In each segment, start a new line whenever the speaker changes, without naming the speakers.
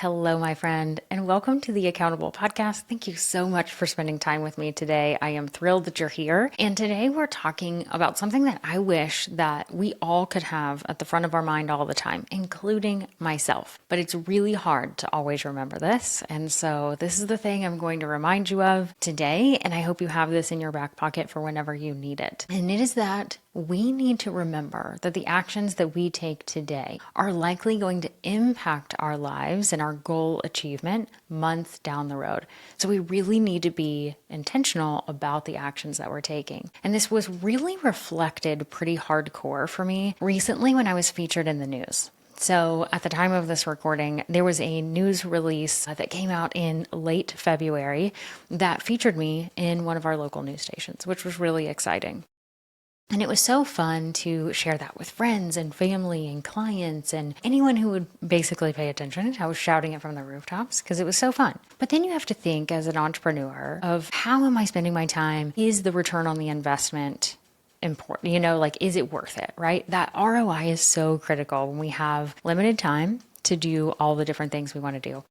Hello, my friend, and welcome to the Accountable Podcast. Thank you so much for spending time with me today. I am thrilled that you're here. And today we're talking about something that I wish that we all could have at the front of our mind all the time, including myself. But it's really hard to always remember this. And so this is the thing I'm going to remind you of today. And I hope you have this in your back pocket for whenever you need it. And it is that we need to remember that the actions that we take today are likely going to impact our lives and our goal achievement months down the road. So we really need to be intentional about the actions that we're taking. And this was really reflected pretty hardcore for me recently when I was featured in the news. So at the time of this recording, there was a news release that came out in late February that featured me in one of our local news stations, which was really exciting. And it was so fun to share that with friends and family and clients and anyone who would basically pay attention. I was shouting it from the rooftops because it was so fun. But then you have to think as an entrepreneur of how am I spending my time? Is the return on the investment important? Is it worth it, right? That ROI is so critical when we have limited time to do all the different things we want to do.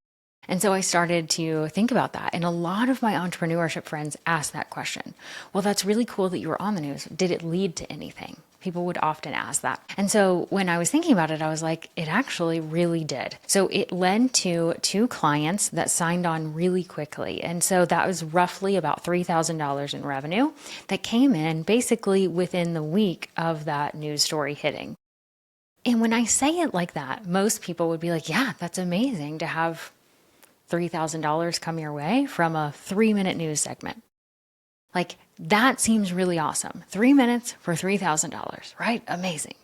And so I started to think about that. And a lot of my entrepreneurship friends asked that question. Well, that's really cool that you were on the news. Did it lead to anything? People would often ask that. And so when I was thinking about it, I was like, it actually really did. So it led to 2 clients that signed on really quickly. And so that was roughly about $3,000 in revenue that came in basically within the week of that news story hitting. And when I say it like that, most people would be like, yeah, that's amazing to have $3,000 come your way from a 3-minute news segment. Like, that seems really awesome. 3 minutes for $3,000, right? Amazing.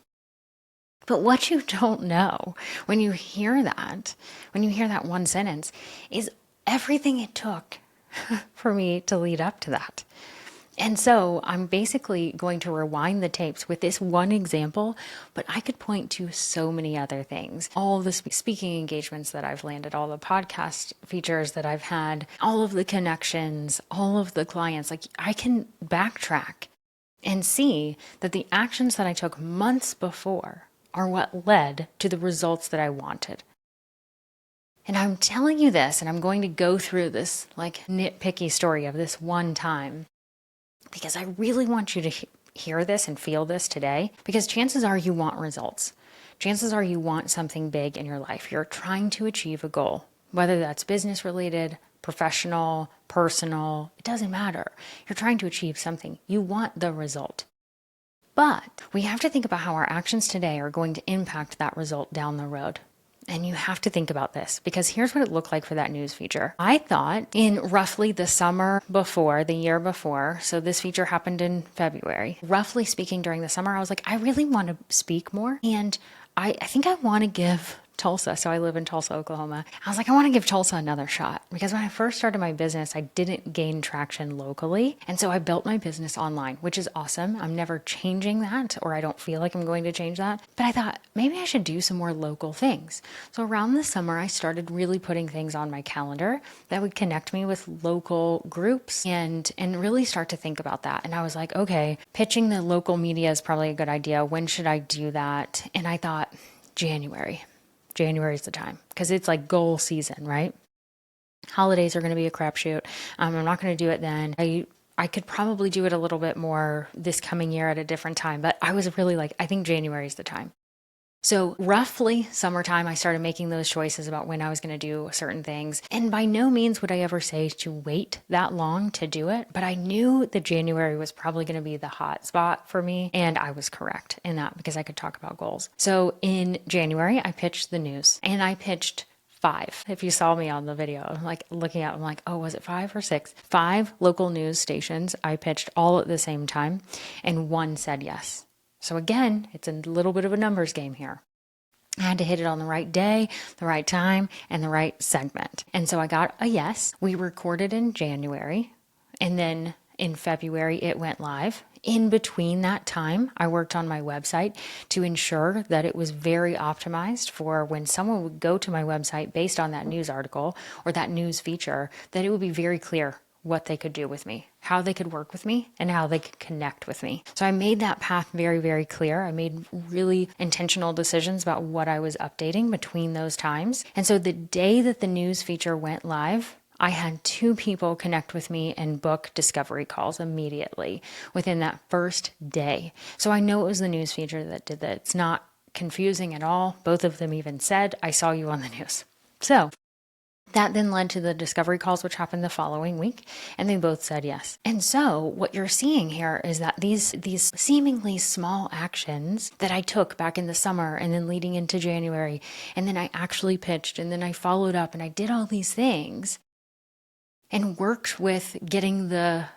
But what you don't know when you hear that one sentence, is everything it took for me to lead up to that. And so I'm basically going to rewind the tapes with this one example, but I could point to so many other things. All the speaking engagements that I've landed, all the podcast features that I've had, all of the connections, all of the clients. Like, I can backtrack and see that the actions that I took months before are what led to the results that I wanted. And I'm telling you this, and I'm going to go through this like nitpicky story of this one time, because I really want you to hear this and feel this today, because chances are you want results. Chances are you want something big in your life. You're trying to achieve a goal, whether that's business related, professional, personal, it doesn't matter. You're trying to achieve something. You want the result. But we have to think about how our actions today are going to impact that result down the road. And you have to think about this, because here's what it looked like for that news feature. I thought in roughly the summer before, the year before, so this feature happened in February. Roughly speaking, during the summer, I was like, I really want to speak more. And I think I want to give Tulsa. So I live in Tulsa, Oklahoma. I was like, I want to give Tulsa another shot, because when I first started my business, I didn't gain traction locally. And so I built my business online, which is awesome. I'm never changing that, or I don't feel like I'm going to change that. But I thought maybe I should do some more local things. So around the summer, I started really putting things on my calendar that would connect me with local groups and really start to think about that. And I was like, okay, pitching the local media is probably a good idea. When should I do that? And I thought, January is the time, because it's like goal season, right? Holidays are going to be a crapshoot. I'm not going to do it then. I could probably do it a little bit more this coming year at a different time, but I was really like, I think January is the time. So roughly summertime, I started making those choices about when I was going to do certain things. And by no means would I ever say to wait that long to do it, but I knew that January was probably going to be the hot spot for me. And I was correct in that, because I could talk about goals. So in January, I pitched the news, and I pitched 5. If you saw me on the video, I'm like looking at, I'm like, oh, was it 5 or 6? 5 local news stations I pitched all at the same time, and 1 said yes. So again, it's a little bit of a numbers game here. I had to hit it on the right day, the right time, and the right segment. And so I got a yes. We recorded in January, and then in February, it went live. In between that time, I worked on my website to ensure that it was very optimized for when someone would go to my website based on that news article or that news feature, that it would be very clear what they could do with me, how they could work with me, and how they could connect with me. So I made that path very, very clear. I made really intentional decisions about what I was updating between those times. And so the day that the news feature went live, I had 2 people connect with me and book discovery calls immediately within that first day. So I know it was the news feature that did that. It's not confusing at all. Both of them even said, I saw you on the news. So that then led to the discovery calls, which happened the following week, and they both said yes. And so what you're seeing here is that these seemingly small actions that I took back in the summer and then leading into January, and then I actually pitched, and then I followed up, and I did all these things and worked with getting the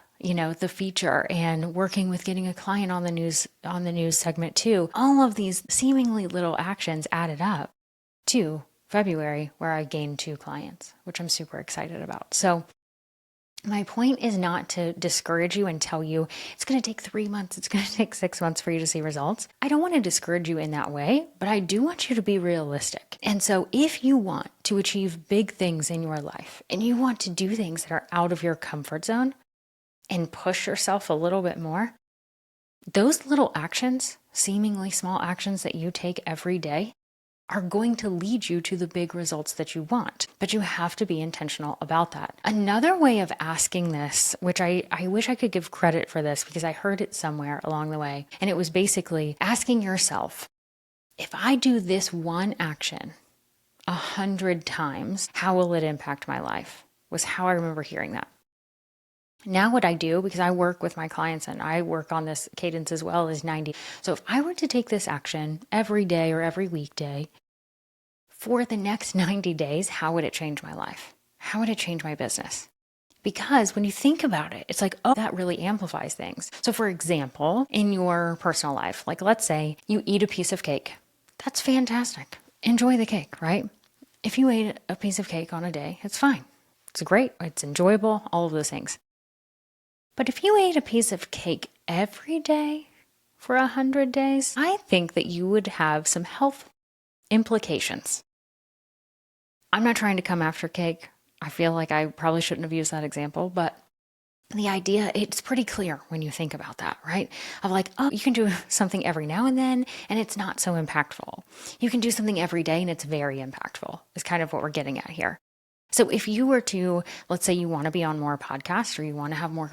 feature and working with getting a client on the news segment too. All of these seemingly little actions added up to February, where I gained 2 clients, which I'm super excited about. So my point is not to discourage you and tell you it's going to take 3 months, it's going to take 6 months for you to see results. I don't want to discourage you in that way, but I do want you to be realistic. And so if you want to achieve big things in your life and you want to do things that are out of your comfort zone and push yourself a little bit more, those little actions, seemingly small actions that you take every day, are going to lead you to the big results that you want. But you have to be intentional about that. Another way of asking this, which I wish I could give credit for this because I heard it somewhere along the way, and it was basically asking yourself, if I do this one action 100 times, how will it impact my life? Was how I remember hearing that. Now what I do, because I work with my clients and I work on this cadence as well, is 90. So if I were to take this action every day or every weekday for the next 90 days, how would it change my life? How would it change my business? Because when you think about it, it's like, oh, that really amplifies things. So for example, in your personal life, like let's say you eat a piece of cake. That's fantastic. Enjoy the cake, right? If you ate a piece of cake on a day, it's fine. It's great. It's enjoyable, all of those things. But if you ate a piece of cake every day for 100 days, I think that you would have some health implications. I'm not trying to come after cake. I feel like I probably shouldn't have used that example, but the idea, it's pretty clear when you think about that, right? Of like, oh, you can do something every now and then, and it's not so impactful. You can do something every day, and it's very impactful, is kind of what we're getting at here. So if you were to, let's say you want to be on more podcasts or you want to have more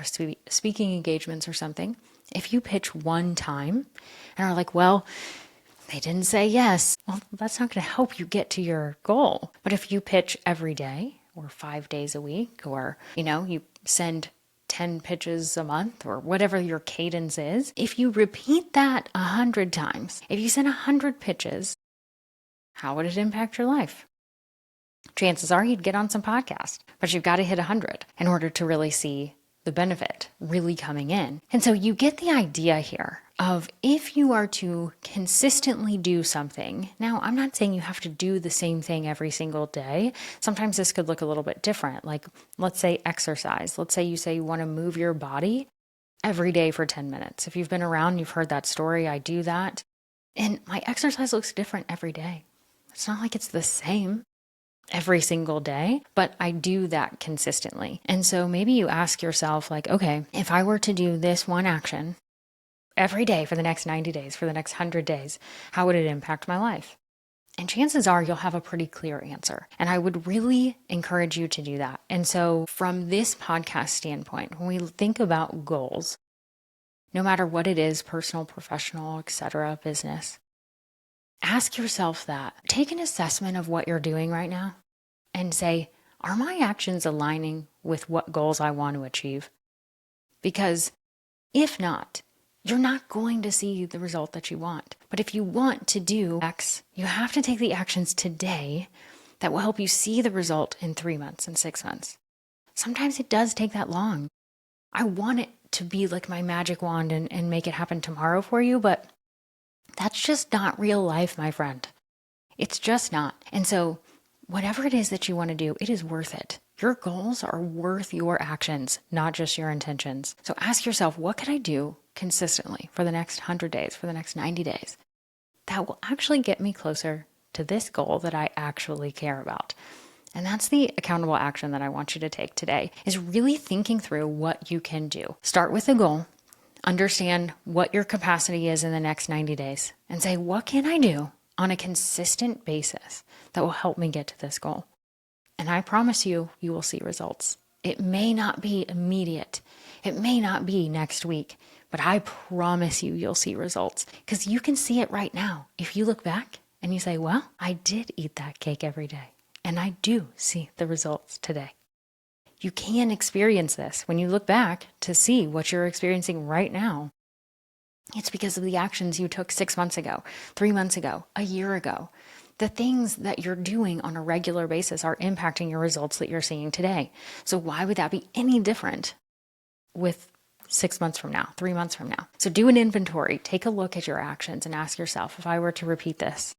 speaking engagements or something, if you pitch one time and are like, well, they didn't say yes, well, that's not going to help you get to your goal. But if you pitch every day or 5 days a week, or, you send 10 pitches a month or whatever your cadence is, if you repeat that 100 times, if you send 100 pitches, how would it impact your life? Chances are you'd get on some podcasts, but you've got to hit 100 in order to really see the benefit really coming in. And so you get the idea here of if you are to consistently do something. Now, I'm not saying you have to do the same thing every single day. Sometimes this could look a little bit different. Like, let's say exercise. Let's say you want to move your body every day for 10 minutes. If you've been around, you've heard that story. I do that. And my exercise looks different every day. It's not like it's the same every single day, but I do that consistently. And so maybe you ask yourself like, okay, if I were to do this one action every day for the next 90 days, for the next 100 days, how would it impact my life? And chances are you'll have a pretty clear answer. And I would really encourage you to do that. And so from this podcast standpoint, when we think about goals, no matter what it is, personal, professional, etc., business, ask yourself that. Take an assessment of what you're doing right now and say, are my actions aligning with what goals I want to achieve? Because if not, you're not going to see the result that you want. But if you want to do X, you have to take the actions today that will help you see the result in 3 months and 6 months. Sometimes it does take that long. I want it to be like my magic wand and make it happen tomorrow for you, but that's just not real life, my friend. It's just not. And so whatever it is that you want to do, it is worth it. Your goals are worth your actions, not just your intentions. So ask yourself, what could I do consistently for the next 100 days, for the next 90 days, that will actually get me closer to this goal that I actually care about? And that's the accountable action that I want you to take today, is really thinking through what you can do. Start with a goal, understand what your capacity is in the next 90 days, and say, what can I do on a consistent basis that will help me get to this goal? And I promise you, you will see results. It may not be immediate. It may not be next week, but I promise you, you'll see results, because you can see it right now. If you look back and you say, well, I did eat that cake every day, and I do see the results today. You can experience this when you look back to see what you're experiencing right now. It's because of the actions you took 6 months ago, 3 months ago, a year ago. The things that you're doing on a regular basis are impacting your results that you're seeing today. So why would that be any different with 6 months from now, 3 months from now? So do an inventory, take a look at your actions and ask yourself, if I were to repeat this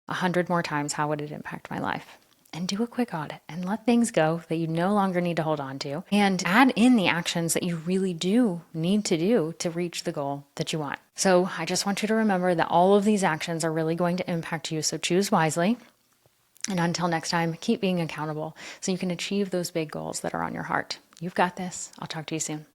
100 more times, how would it impact my life? And do a quick audit and let things go that you no longer need to hold on to, and add in the actions that you really do need to do to reach the goal that you want. So I just want you to remember that all of these actions are really going to impact you. So choose wisely. And until next time, keep being accountable so you can achieve those big goals that are on your heart. You've got this. I'll talk to you soon.